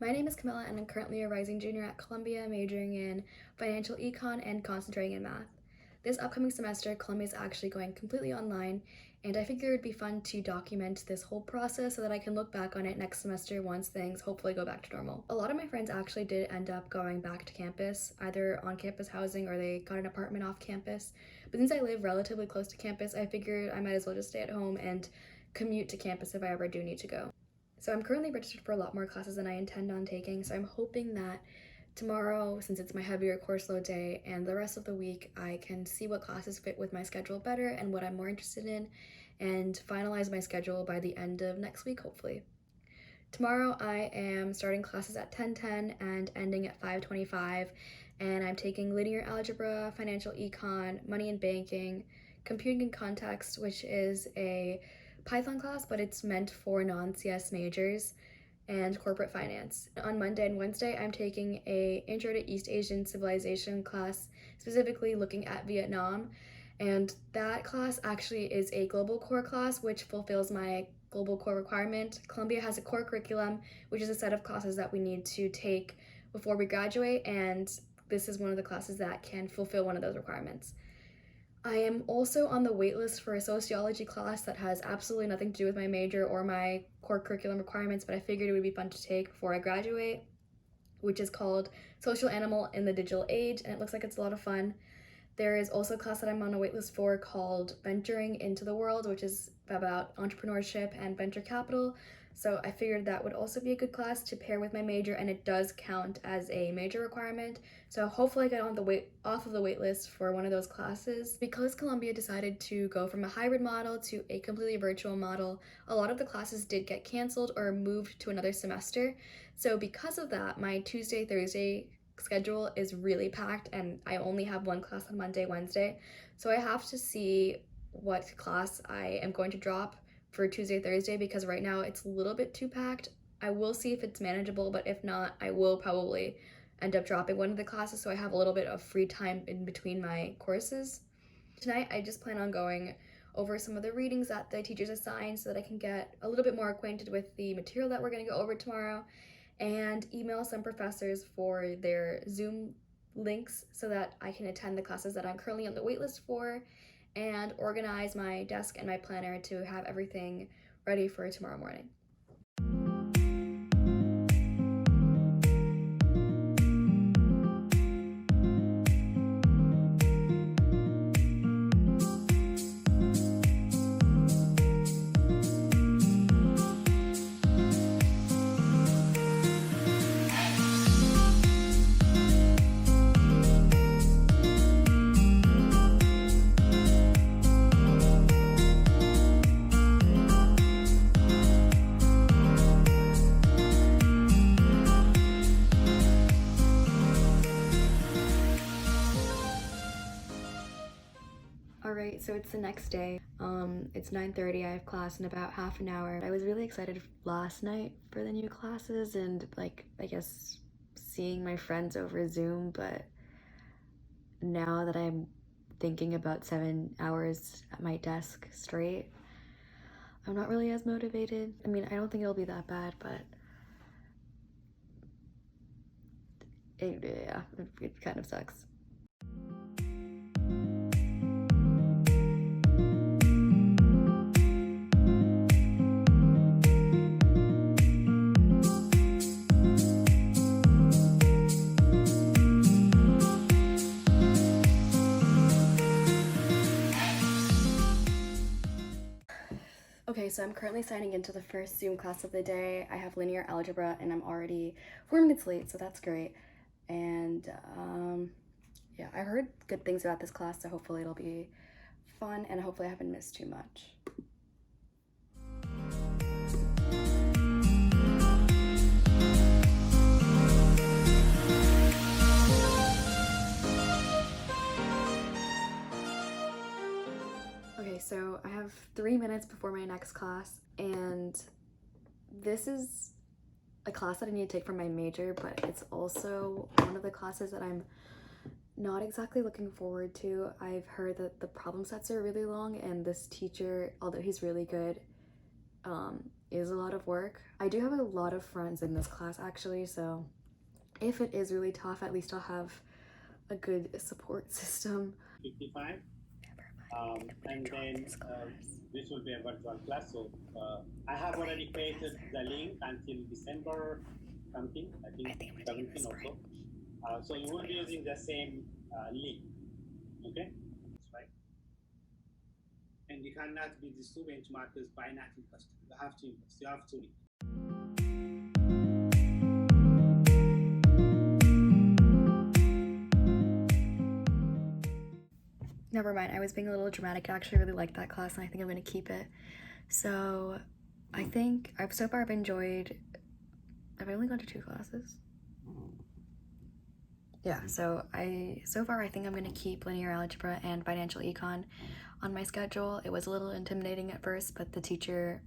My name is Camilla and I'm currently a rising junior at Columbia, majoring in financial econ and concentrating in math. This upcoming semester, Columbia is actually going completely online, and I figured it would be fun to document this whole process so that I can look back on it next semester once things hopefully go back to normal. A lot of my friends actually did end up going back to campus, either on campus housing or they got an apartment off campus. But since I live relatively close to campus, I figured I might as well just stay at home and commute to campus if I ever do need to go. So I'm currently registered for a lot more classes than I intend on taking, so I'm hoping that tomorrow, since it's my heavier course load day, and the rest of the week, I can see what classes fit with my schedule better and what I'm more interested in, and finalize my schedule by the end of next week, hopefully. Tomorrow I am starting classes at 10:10 and ending at 5:25, and I'm taking linear algebra, financial econ, money and banking, computing and context, which is a Python class, but it's meant for non-CS majors, and corporate finance. On Monday and Wednesday, I'm taking a Intro to East Asian Civilization class, specifically looking at Vietnam, and that class actually is a global core class, which fulfills my global core requirement. Columbia has a core curriculum, which is a set of classes that we need to take before we graduate, and this is one of the classes that can fulfill one of those requirements. I am also on the waitlist for a sociology class that has absolutely nothing to do with my major or my core curriculum requirements, but I figured it would be fun to take before I graduate, which is called Social Animal in the Digital Age, and it looks like it's a lot of fun. There is also a class that I'm on a waitlist for called Venturing into the World, which is about entrepreneurship and venture capital. So I figured that would also be a good class to pair with my major, and it does count as a major requirement. So hopefully I get off of the wait list for one of those classes. Because Columbia decided to go from a hybrid model to a completely virtual model, a lot of the classes did get canceled or moved to another semester. So because of that, my Tuesday, Thursday schedule is really packed, and I only have one class on Monday, Wednesday. So I have to see what class I am going to drop for Tuesday, Thursday, because right now it's a little bit too packed. I will see if it's manageable, but if not, I will probably end up dropping one of the classes so I have a little bit of free time in between my courses. Tonight, I just plan on going over some of the readings that the teachers assign so that I can get a little bit more acquainted with the material that we're going to go over tomorrow, and email some professors for their Zoom links so that I can attend the classes that I'm currently on the waitlist for, and organize my desk and my planner to have everything ready for tomorrow morning. Alright, so it's the next day. It's 9:30, I have class in about half an hour. I was really excited last night for the new classes and I guess seeing my friends over Zoom, but now that I'm thinking about 7 hours at my desk straight, I'm not really as motivated. I mean, I don't think it'll be that bad, but it kind of sucks. Okay, so I'm currently signing into the first Zoom class of the day. I have linear algebra and I'm already 4 minutes late, so that's great. And yeah, I heard good things about this class, so hopefully it'll be fun and hopefully I haven't missed too much. Okay, so I have 3 minutes before my next class, and this is a class that I need to take for my major, but it's also one of the classes that I'm not exactly looking forward to. I've heard that the problem sets are really long, and this teacher, although he's really good, is a lot of work. I do have a lot of friends in this class actually, so if it is really tough, at least I'll have a good support system. 55. And then this will be a virtual class. So I have already created the link until December something, I think 17 or so. So you will be using the same link. Okay? That's right. And you cannot be these two benchmarkers by not investing. You have to invest. You have to read. Never mind, I was being a little dramatic. I actually really like that class and I think I'm going to keep it. So I think I've enjoyed, have I only gone to 2 classes? Yeah, so far I think I'm going to keep linear algebra and financial econ on my schedule. It was a little intimidating at first, but the teacher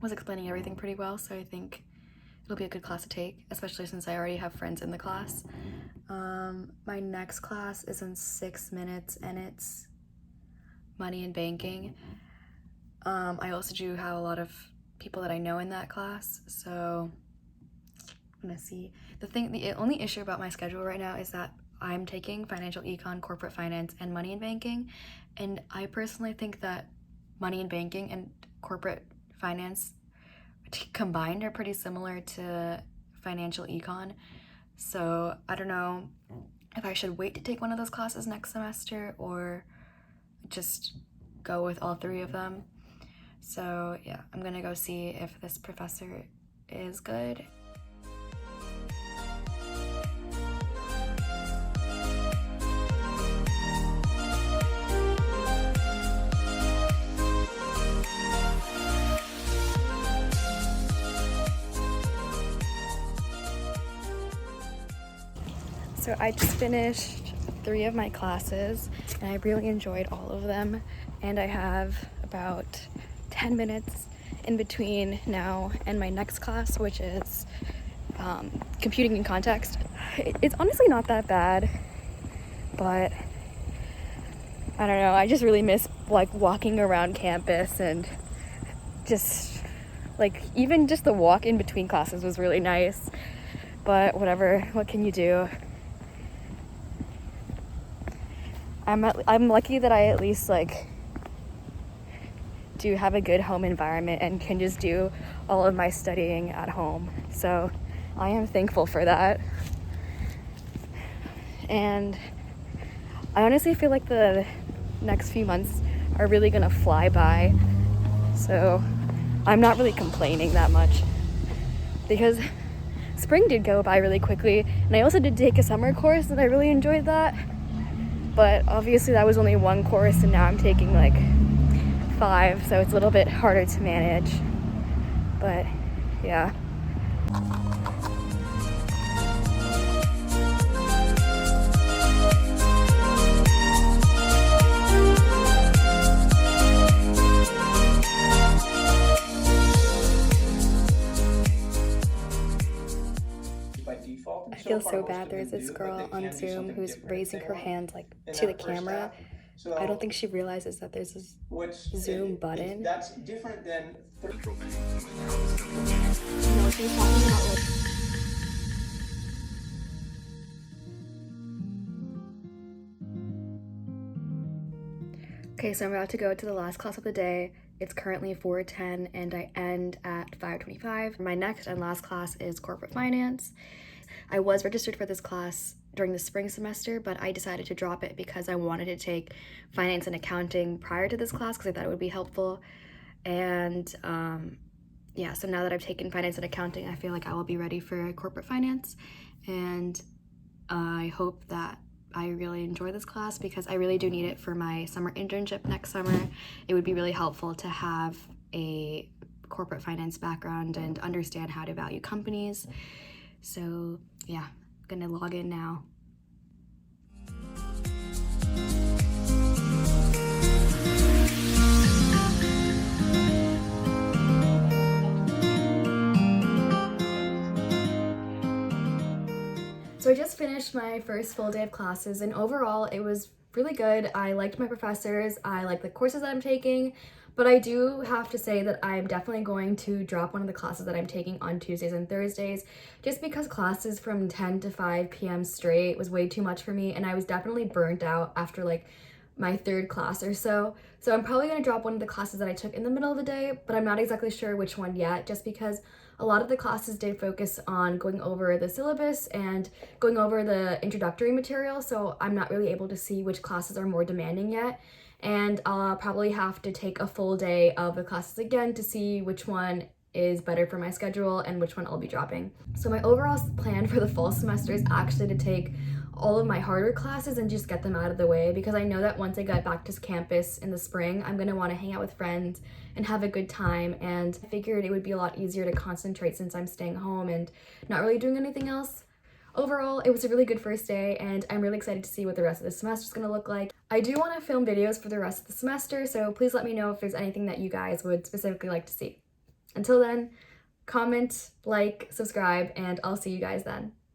was explaining everything pretty well, so I think it'll be a good class to take, especially since I already have friends in the class. My next class is in 6 minutes and it's money and banking. I also do have a lot of people that I know in that class, so I'm gonna see. The only issue about my schedule right now is that I'm taking financial econ, corporate finance, and money and banking, and I personally think that money and banking and corporate finance combined are pretty similar to financial econ. So I don't know if I should wait to take one of those classes next semester or just go with all 3 of them. So yeah, I'm gonna go see if this professor is good. So I just finished 3 of my classes and I really enjoyed all of them, and I have about 10 minutes in between now and my next class, which is computing in context. It's honestly not that bad, but I don't know, I just really miss like walking around campus, and just like even just the walk in between classes was really nice, but whatever, what can you do? I'm lucky that I at least like do have a good home environment and can just do all of my studying at home. So I am thankful for that. And I honestly feel like the next few months are really gonna fly by. So I'm not really complaining that much because spring did go by really quickly, and I also did take a summer course and I really enjoyed that. But obviously that was only 1 course and now I'm taking like 5, so it's a little bit harder to manage. But yeah. I feel so bad. There's this girl on Zoom who's raising her hand like to the camera. I don't think she realizes that there's this Zoom button. That's different than No, she's talking about like. Okay, so I'm about to go to the last class of the day. It's currently 4:10 and I end at 5:25. My next and last class is corporate finance. I was registered for this class during the spring semester, but I decided to drop it because I wanted to take finance and accounting prior to this class because I thought it would be helpful. And yeah, so now that I've taken finance and accounting, I feel like I will be ready for corporate finance. And I hope that I really enjoy this class because I really do need it for my summer internship next summer. It would be really helpful to have a corporate finance background and understand how to value companies. So yeah, I'm gonna log in now. So I just finished my first full day of classes, and overall it was really good. I liked my professors, I liked the courses that I'm taking, But I do have to say that I'm definitely going to drop one of the classes that I'm taking on Tuesdays and Thursdays, just because classes from 10 to 5 p.m. straight was way too much for me, and I was definitely burnt out after like my third class or so. So I'm probably going to drop one of the classes that I took in the middle of the day, but I'm not exactly sure which one yet, just because a lot of the classes did focus on going over the syllabus and going over the introductory material, so I'm not really able to see which classes are more demanding yet. And I'll probably have to take a full day of the classes again to see which one is better for my schedule and which one I'll be dropping. So my overall plan for the fall semester is actually to take all of my harder classes and just get them out of the way, because I know that once I get back to campus in the spring, I'm going to want to hang out with friends and have a good time, and I figured it would be a lot easier to concentrate since I'm staying home and not really doing anything else. Overall, it was a really good first day, and I'm really excited to see what the rest of the semester is going to look like. I do want to film videos for the rest of the semester, so please let me know if there's anything that you guys would specifically like to see. Until then, comment, like, subscribe, and I'll see you guys then.